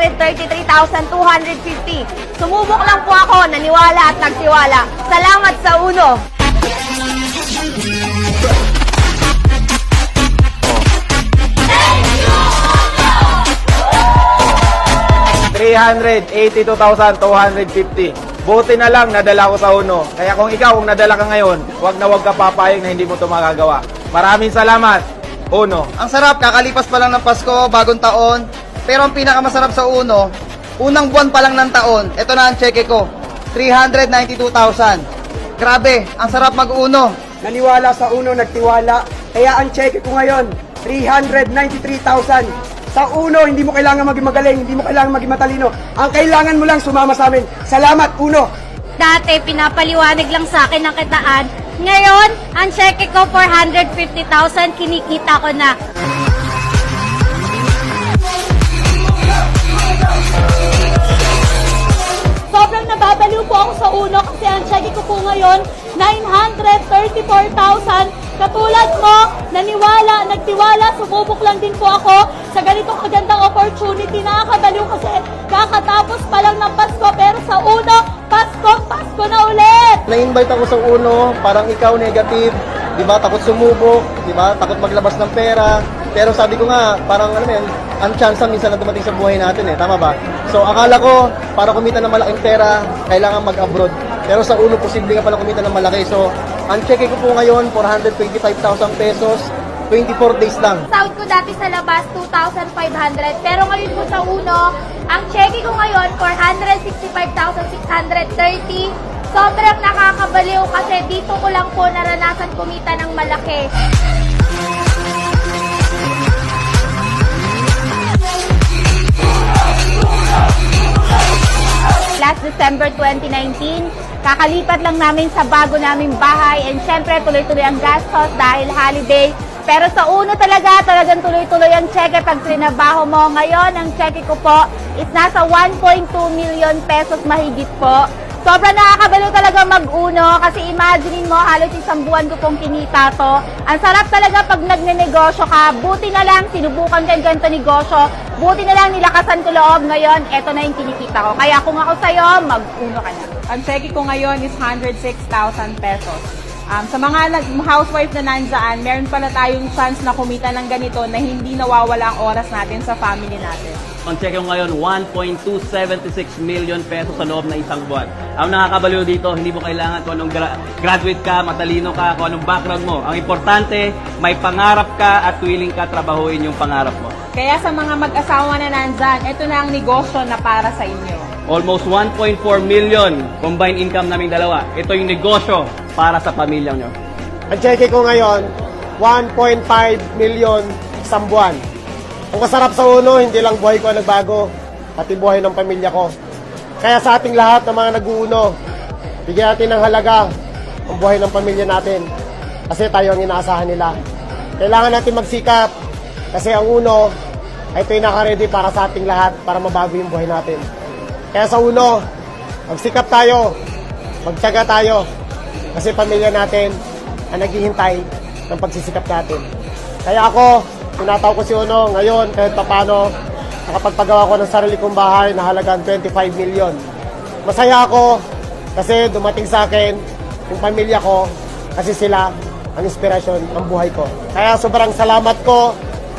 33,250. Sumubok lang po ako, naniwala at nagtiwala. Salamat sa Uno! $382,250. Buti na lang nadala ko sa Uno. Kaya kung nadala ka ngayon, wag ka papayag na hindi mo ito magagawa. Maraming salamat, Uno. Ang sarap, kakalipas pa lang ng Pasko, bagong taon. Pero ang pinakamasarap sa Uno, unang buwan pa lang ng taon, ito na ang cheque ko, 392,000. Grabe, ang sarap mag-Uno. Naniwala sa Uno, nagtiwala. Kaya ang cheque ko ngayon, 393,000. Sa Uno, hindi mo kailangan maging magaling, hindi mo kailangan maging matalino. Ang kailangan mo lang sumama sa amin. Salamat, Uno! Dati, pinapaliwanag lang sa akin ang kitaan. Ngayon, ang cheque ko 450,000, kinikita ko na. Sobrang nababaliw po ako sa Uno kasi ang cheque ko po ngayon, 934,000. Katulad mo, naniwala, nagtiwala, sumubok lang din po ako sa ganitong kagandang opportunity. Nakakabaliw kasi kakatapos pa lang ng Pasko, pero sa Uno, Pasko na ulit! Na-invite ako sa Uno, parang ikaw negative, di ba? Takot sumubok, di ba? Takot maglabas ng pera. Pero sabi ko nga, parang ang chance minsan na dumating sa buhay natin tama ba? So akala ko, para kumita ng malaking pera, kailangan mag-abroad. Pero sa Uno, posible ka pala kumita ng malaki. So, ang cheque ko po ngayon, 425,000 pesos, 24 days lang. Sahod ko dati sa labas, 2,500. Pero ngayon po sa Uno, ang cheque ko ngayon, 465,630. Sobrang nakakabaliw kasi dito ko lang po naranasan kumita ng malaki. Last December 2019, kakalipat lang namin sa bago naming bahay and syempre tuloy-tuloy ang gastos dahil holiday. Pero sa Uno talagang tuloy-tuloy ang cheque pag trinabaho mo. Ngayon, ang cheque ko po is nasa 1.2 million pesos mahigit po. Sobrang nakakabaliw talaga mag-Uno kasi imagine mo, halos isang buwan ko pong kinita to. Ang sarap talaga pag nagnenegosyo ka. Buti na lang, sinubukan ko yung ganito negosyo. Buti na lang nilakasan ko loob. Ngayon, eto na yung kinikita ko. Kaya kung ako sa'yo, mag-Uno ka na. Ang cheque ko ngayon is 106,000 pesos. Sa mga housewife na nandyan, meron pala tayong chance na kumita ng ganito na hindi nawawala ang oras natin sa family natin. Ang cheque ko ngayon, 1.276 million pesos sa loob na isang buwan. Ang nakakabaliw dito, hindi mo kailangan kung anong graduate ka, matalino ka, kung anong background mo. Ang importante, may pangarap ka at willing ka trabahuin yung pangarap mo. Kaya sa mga mag-asawa na nandyan, ito na ang negosyo na para sa inyo. Almost 1.4 million combined income naming dalawa. Ito yung negosyo para sa pamilyang nyo. Ang cheque ko ngayon, 1.5 million isang buwan. Ang kasarap sa Uno, hindi lang buhay ko ang nagbago, pati buhay ng pamilya ko. Kaya sa ating lahat ng mga nag-uuno, bigyan natin ng halaga ang buhay ng pamilya natin. Kasi tayo ang inaasahan nila. Kailangan natin magsikap kasi ang Uno ay ito'y naka-ready para sa ating lahat para mabago yung buhay natin. Kaya sa Uno, magsikap tayo, magtiyaga tayo, kasi pamilya natin ang naghihintay ng pagsisikap natin. Kaya ako, tinataw ko si Uno ngayon kahit papano nakapagpagawa ko ng sarili kong bahay na halagang 25 million. Masaya ako kasi dumating sa akin yung pamilya ko kasi sila ang inspirasyon ng buhay ko. Kaya sobrang salamat ko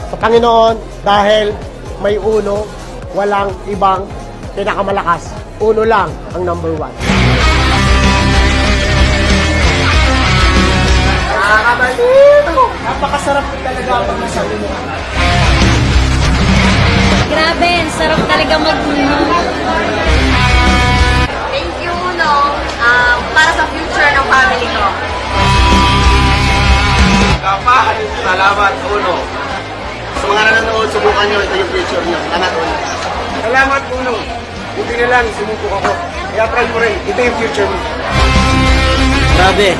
sa Panginoon dahil may Uno, walang ibang pinakamalakas. Uno lang ang number 1. Napakasarap talaga pag nasa Uno. Grabe, ang sarap talaga mag-Uno. Thank you, Uno, para sa future ng family ko. Kapal, salamat, Uno. Sa mga nanonood, subukan nyo, ito yung future nyo. Salamat, Uno. Salamat, Uno. Buti na lang, sumubok ako. Kaya try mo rin, ito yung future mo. Grabe,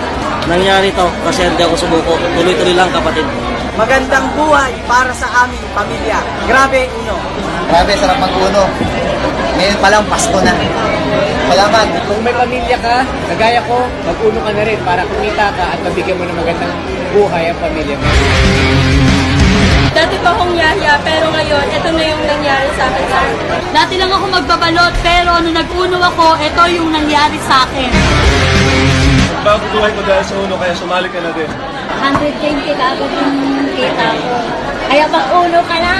nangyari to kasi hindi ako sumuko. Tuloy-tuloy lang kapatid. Magandang buhay para sa aming pamilya. Grabe, Uno. Grabe, sarap mag-Uno. Ngayon pa lang, Pasko na. Salamat. Kung may pamilya ka, kagaya ko, mag-Uno ka na rin para kumita ka at mabigyan mo ng magandang buhay ang pamilya mo. Dati pa akong yaya, pero ngayon, ito na yung nangyari sa akin. Dati lang ako magbabalot, pero nung nag-uno ako, ito yung nangyari sa akin. Bago buhay ko dahil sa uno, kaya sumali ka na din. 120 ka agad yung kita ko. Kaya mag-uno ka na!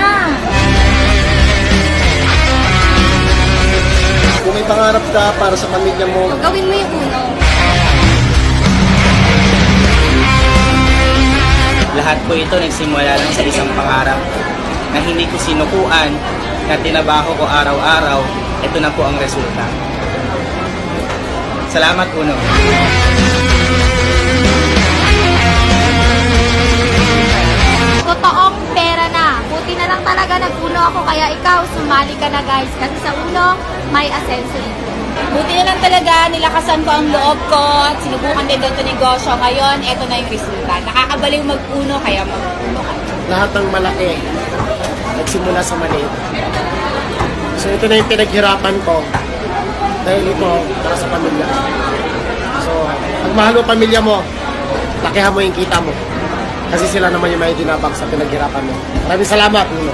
Kung may pangarap ka para sa pamilya mo, Gawin mo yung uno. Lahat po ito nagsimula lang sa isang pangarap na hindi ko sinukuan, na tinabaho ko araw-araw. Ito na po ang resulta. Salamat, Uno. Totoong pera na. Buti na lang talaga nag-uno ako, kaya ikaw, sumali ka na guys. Kasi sa uno, may asenso dito. Buti na lang talaga, nilakasan ko ang loob ko at sinubukan din doon ito negosyo. Ngayon, eto na yung resulta. Nakakabaliw mag-uno, kaya mag-uno ka. Lahat ng malaki, nagsimula sa maliit. So ito na yung pinaghirapan ko dahil ito para sa pamilya. So, pag mahal mo pamilya mo, lakihan mo yung kita mo. Kasi sila naman yung may dinabang sa pinaghirapan mo. Maraming salamat, Uno.